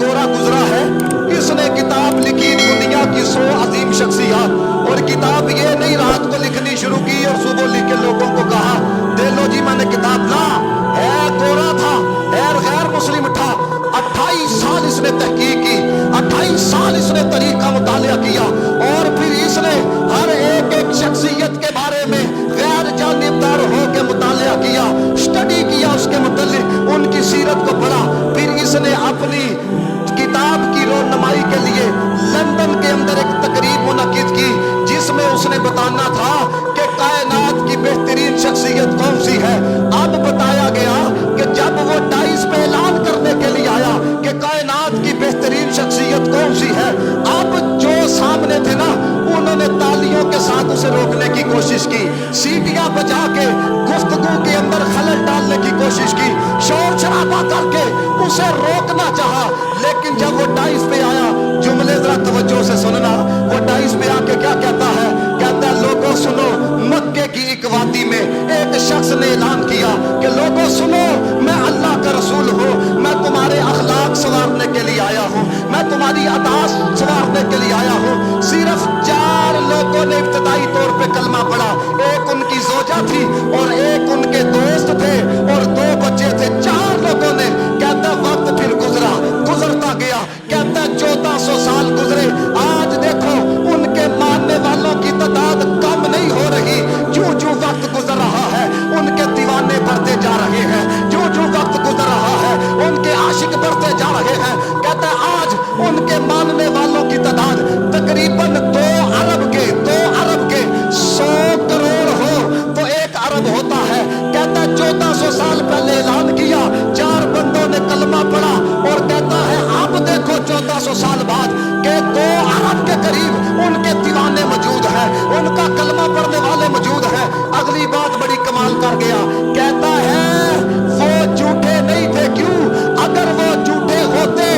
گورا گزرا ہے، اس نے کتاب لکھی دنیا کی 100 عظیم شخصیات، اور کتاب یہ نہیں رات کو لکھنی شروع کی اور صبح لکھ کے لوگوں کو کہا دے لو جی میں نے کتاب لا، ہے گورا تھا، غیر مسلم تھا، 28 سال اس نے تحقیق کی، 28 سال اس نے طریقہ مطالعہ کیا، اور پھر اس نے ہر ایک ایک شخصیت کے بارے میں غیر جانبدار ہو کے مطالعہ کیا، اسٹڈی کیا اس کے متعلق، ان کی سیرت کو پڑھا، پھر اس نے اپنی کتاب کی رونمائی کے لیے لندن کے اندر ایک تقریب منعقد کی، جس میں اس نے بتانا تھا کہ کائنات کی بہترین شخصیت کون سی ہے۔ اب بتایا گیا کہ جب وہ ڈائس پہ اعلان کرنے کے لیے آیا کہ کائنات کی بہترین شخصیت کون سی ہے، اب جو سامنے تھے نا انہوں نے تالیوں کے ساتھ اسے روکنے کی کوشش کی، سیٹیاں بجا کے گفتگو کے اندر خلل ڈالنے کی کوشش کی، شور شرابہ کر کے اسے روکنا چاہا، لیکن جب وہ ڈائس پہ آیا، جملے ذرا توجہ سے سننا، وہ ڈائس پہ آ کے کیا کہتا ہے؟ کہتا ہے لوگوں سنو، مکے کی ایک وادی میں ایک شخص نے اعلان کیا کہ لوگوں سنو، میں اللہ کا رسول ہوں، میں تمہارے اخلاق سنوارنے کے لیے آیا ہوں، میں تمہاری عادات سنوارنے کے لیے آیا ہوں۔ صرف 4 لوگوں نے ابتدائی طور پہ کلمہ پڑھا، ایک ان کی زوجہ تھی اور ایک ان کے دوست تھے اور 2 بچے تھے، 4 لوگوں نے۔ کہتا وقت پھر گزرتا گیا، کہتا 1400 سال گزرے، آج دیکھو ان کے ماننے والوں کی تعداد کم نہیں ہو رہی، جو جو وقت گزر رہا ہے ان کے دیوانے بڑھتے جا رہے ہیں، جو جو وقت گزر رہا ہے ان کے عاشق بڑھتے جا رہے ہیں۔ کہتا ہے آج ان کے ماننے والوں کی تعداد تقریباً 2 ارب کے 100 کروڑ ہو تو 1 ارب ہوتا ہے۔ کہتا ہے 1400 سال پہلے اعلان کیا، 4 بندوں نے کلمہ پڑھا، اور کہتا ہے اب دیکھو 1400 سال بعد کہ 2 ارب کے قریب ان کے دیوانے موجود ہیں، ان کا کلمہ پڑھنے والے موجود ہیں۔ اگلی بات بڑی کمال کر گیا، کہتا ہے وہ جھوٹے نہیں تھے، کیوں؟ اگر وہ جھوٹے ہوتے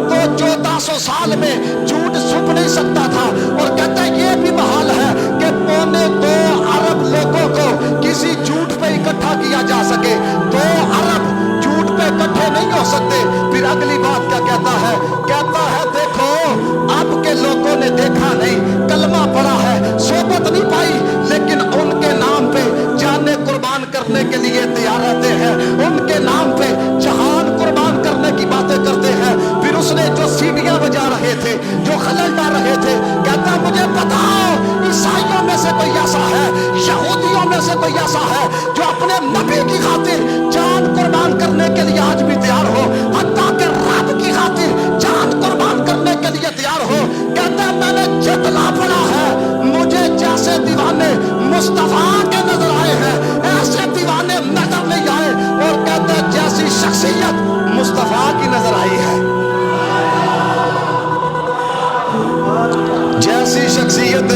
تو 1400 سال میں جھوٹ چھپ نہیں سکتا تھا، اور کہتا ہے یہ بھی محال ہے کہ 2.25 ارب لوگوں کو کسی جھوٹ پہ اکٹھا کیا جا سکے، 2 ارب جھوٹ پہ اکٹھے نہیں ہو سکتے۔ پھر اگلی بات کیا کہتا ہے؟ کہتا ہے دیکھو اب کے لوگوں نے دیکھا نہیں، کلمہ پڑھا ہے، صحبت نہیں پائی، لیکن ان کے نام پہ جانیں قربان کرنے کے لیے تیار رہتے ہیں، ان کے نام پہ جہان قربان کرنے کی باتیں کرتے ہیں۔ پھر اس نے جو سیٹیاں بجا رہے تھے، جو خلل ڈال رہے تھے، کہتا مجھے بتاؤ عیسائیوں میں سے کوئی ایسا ہے، یہودیوں میں سے کوئی ایسا ہے جو اپنے نبی کی خاطر جان قربان کرنے کے لیے آج بھی تیار ہو، حتیٰ کہ رب کی خاطر جان قربان کرنے کے لیے تیار ہو۔ کہتا ہے میں نے جتنا پڑھا ہے، مجھے جیسے دیوانے مصطفیٰ کے نظر آئے ہیں ایسے دیوانے نظر نہیں آئے، اور کہتا ہے جیسی شخصیت مصطفیٰ کی نظر آئی ہے، جیسی شخصیت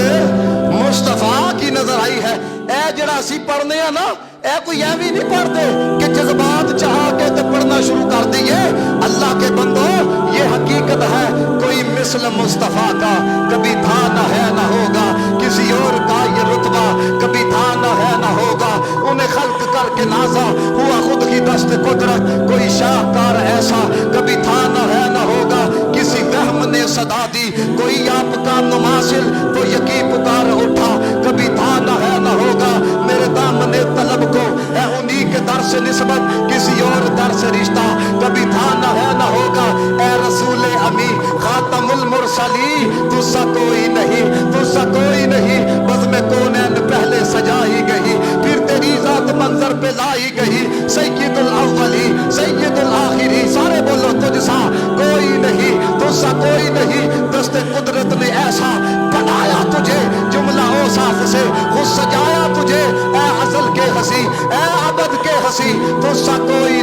مصطفیٰ کی نظر آئی ہے۔ اے جڑا اسی پڑھنے ہیں نا، اے کوئی ایویں نہیں پڑھتے کہ جذبات چاہ کے تے پڑھنا شروع کر دیے۔ اللہ کے بندو یہ حقیقت ہے، کوئی مثل مصطفیٰ کا کبھی تھا نہ ہے نہ ہوگا، کسی اور کا یہ رتبہ کبھی تھا نہ ہے نہ ہوگا، انہیں خلق کر کے نازا ہوا خود ہی دست قدرت، کوئی شاہکار ایسا کبھی تھا نہ ہے نہ ہوگا، کسی وہم نے صدا دی کوئی آپ کا نماثل تو یقین پکار اٹھا، کبھی تھا نہ ہے نہ ہوگا، میرے دامن طلب کو ہے انہی کے در سے نسبت، کسی اور در سے رشتہ کبھی تھا نہ ہے نہ ہوگا، اے رسول امی خاتم المرسلی تو سا کوئی نہیں، تو سا کوئی نہیں، بزم کونین پہلے سجائی گئی، پھر تیری ذات منظر پہ لائی گئی، سید الاولی سید الآخری، سارے بولو تجھ سا کوئی نہیں، تو سا کوئی نہیں، دست قدرت نے ایسا بنایا تجھے جملہ اوصاف سے، خود سجایا تجھے اے ازل کے ہنسی، اے ابد کے ہنسی، تو سا کوئی